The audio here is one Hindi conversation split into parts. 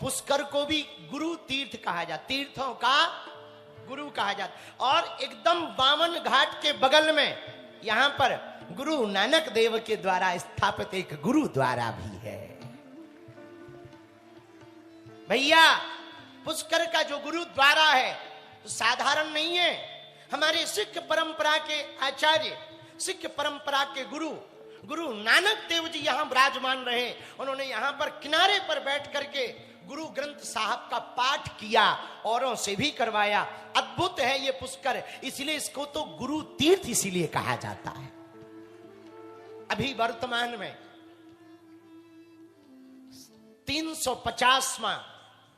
पुष्कर को भी गुरु तीर्थ कहा जाता, तीर्थों का गुरु कहा जाता। और एकदम बामन घाट के बगल में यहां पर गुरु नानक देव के द्वारा स्थापित एक गुरुद्वारा भी है। भैया पुष्कर का जो गुरुद्वारा है तो साधारण नहीं है। हमारे सिख परंपरा के आचार्य, सिख परंपरा के गुरु नानक देव जी यहां विराजमान रहे। उन्होंने यहां पर किनारे पर बैठ करके गुरु ग्रंथ साहब का पाठ किया, औरों से भी करवाया। अद्भुत है ये पुष्कर, इसलिए इसको तो गुरु तीर्थ इसीलिए कहा जाता है। अभी वर्तमान में 350वां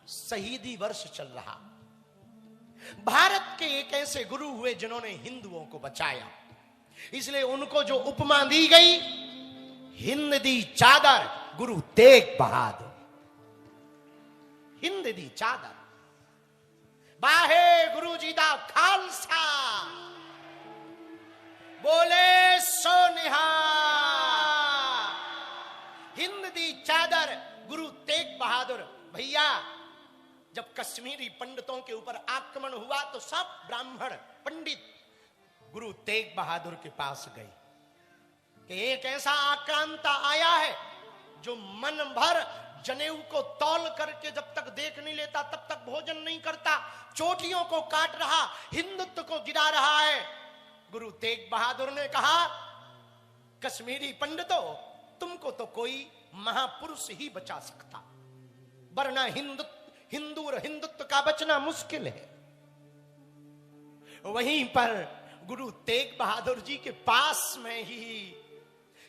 शहीदी वर्ष चल रहा। भारत के एक ऐसे गुरु हुए जिन्होंने हिंदुओं को बचाया, इसलिए उनको जो उपमा दी गई, हिंद दी चादर गुरु तेग बहादुर। हिंद दी चादर बाहे गुरु जी दा खालसा, बोले सो निहाल। हिंद दी चादर गुरु तेग बहादुर। भैया जब कश्मीरी पंडितों के ऊपर आक्रमण हुआ तो सब ब्राह्मण पंडित गुरु तेग बहादुर के पास गए कि एक ऐसा आक्रांता आया है जो मन भर जनेऊ को तौल करके जब तक देख नहीं लेता तब तक भोजन नहीं करता, चोटियों को काट रहा, हिंदुत्व को गिरा रहा है। गुरु तेग बहादुर ने कहा, कश्मीरी पंडितों, तुमको तो कोई महापुरुष ही बचा सकता, वरना हिंदू और हिंदुत्व का बचना मुश्किल है। वहीं पर गुरु तेग बहादुर जी के पास में ही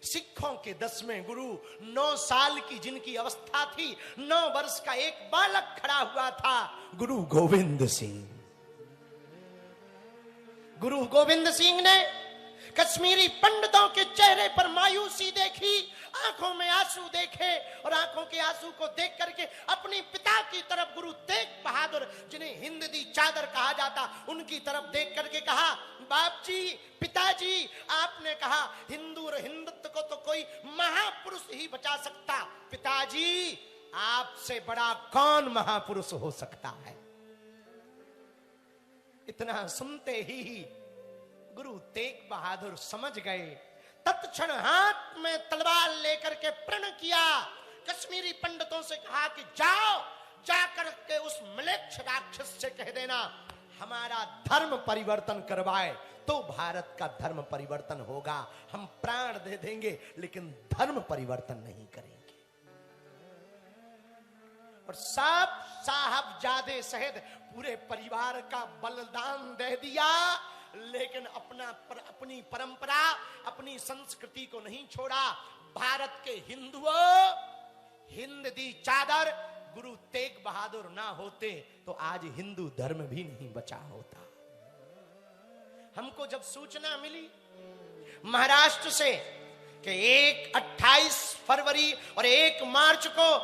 सिखों के 10वें गुरु 9 साल की जिनकी अवस्था थी, 9 वर्ष का एक बालक खड़ा हुआ था, गुरु गोविंद सिंह। गुरु गोविंद सिंह ने कश्मीरी पंडितों के चेहरे पर मायूसी देखी, आंखों में आंसू देखे, और आंखों के आंसू को देख करके अपनी पिता की तरफ गुरु तेग बहादुर, जिन्हें हिंद दी चादर कहा जाता, उनकी तरफ देख करके कहा, बाप जी, पिताजी, आपने कहा हिंदू और हिंदुत्व को तो कोई महापुरुष ही बचा सकता, पिताजी आपसे बड़ा कौन महापुरुष हो सकता है। इतना सुनते ही गुरु तेग बहादुर समझ गए। तत्क्षण हाथ में तलवार लेकर के प्रण किया, कश्मीरी पंडितों से कहा कि जाओ, जाकर के उस म्लेच्छ राक्षस से कह देना हमारा धर्म परिवर्तन करवाए, तो भारत का धर्म परिवर्तन होगा। हम प्राण दे देंगे लेकिन धर्म परिवर्तन नहीं करेंगे। और सब साहबजादे सहित पूरे परिवार का बलिदान दे दिया, लेकिन अपनी परंपरा, अपनी संस्कृति को नहीं छोड़ा। भारत के हिंदुओं, हिंद दी चादर गुरु तेग बहादुर ना होते तो आज हिंदू धर्म भी नहीं बचा होता। हमको जब सूचना मिली महाराष्ट्र से कि 28 फरवरी और 1 मार्च को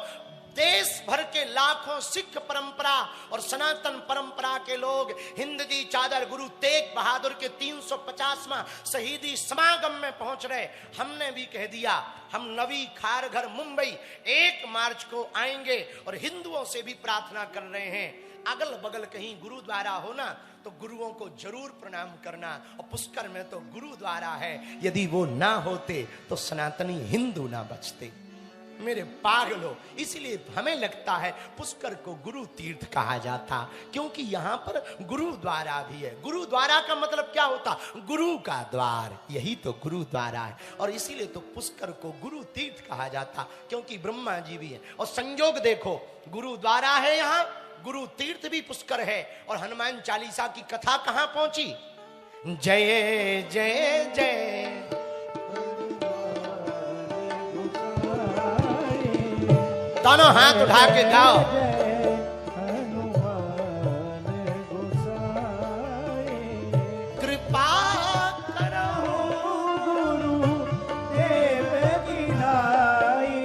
देश भर के लाखों सिख परंपरा और सनातन परंपरा के लोग हिंद दी चादर गुरु तेग बहादुर के 350वां शहीदी समागम में पहुंच रहे, हमने भी कह दिया हम नवी खारघर मुंबई 1 मार्च को आएंगे और हिंदुओं से भी प्रार्थना कर रहे हैं, अगल बगल कहीं गुरुद्वारा हो ना तो गुरुओं को जरूर प्रणाम करना। और पुष्कर में तो गुरुद्वारा है, यदि वो ना होते तो सनातनी हिंदू ना बचते। मेरे पागलों, इसलिए हमें लगता है पुष्कर को गुरु तीर्थ कहा जाता, क्योंकि यहां पर गुरुद्वारा भी है। गुरुद्वारा का मतलब क्या होता? गुरु का द्वार, यही तो गुरुद्वारा है। और इसीलिए तो पुष्कर को गुरु तीर्थ कहा जाता, क्योंकि ब्रह्मा जी भी है। और संयोग देखो, गुरुद्वारा है यहाँ, गुरु तीर्थ भी पुष्कर है। और हनुमान चालीसा की कथा कहां पहुंची? जय जय जय, दोनों हाथ उठा के गाओ। कृपा करो गुरु देव की नाई,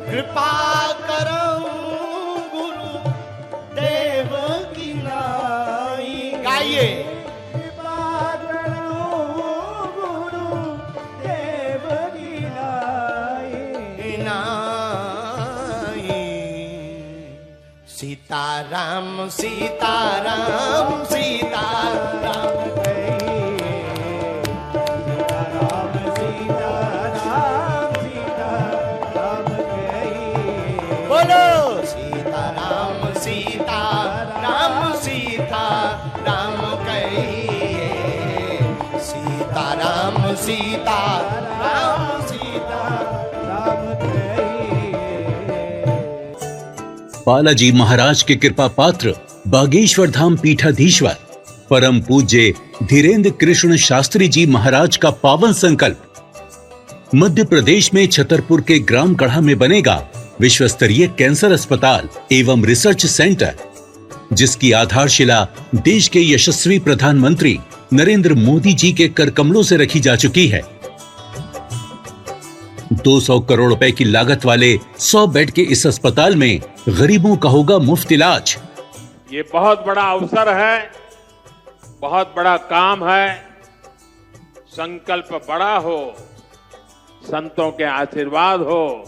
कृपा करो गुरु देव की नाई। गाइए। सीताराम सीताराम सीताराम बोलो सीताराम सीताराम सीताराम कहिए सीताराम सीताराम सीताराम बालाजी महाराज के कृपा पात्र बागेश्वर धाम पीठाधीश्वर परम पूज्य धीरेन्द्र कृष्ण शास्त्री जी महाराज का पावन संकल्प। मध्य प्रदेश में छतरपुर के ग्राम गढ़ा में बनेगा विश्व स्तरीय कैंसर अस्पताल एवं रिसर्च सेंटर, जिसकी आधारशिला देश के यशस्वी प्रधानमंत्री नरेंद्र मोदी जी के कर कमलों से रखी जा चुकी है। 200 करोड़ रुपए की लागत वाले 100 बेड के इस अस्पताल में गरीबों का होगा मुफ्त इलाज। ये बहुत बड़ा अवसर है, बहुत बड़ा काम है। संकल्प बड़ा हो, संतों के आशीर्वाद हो।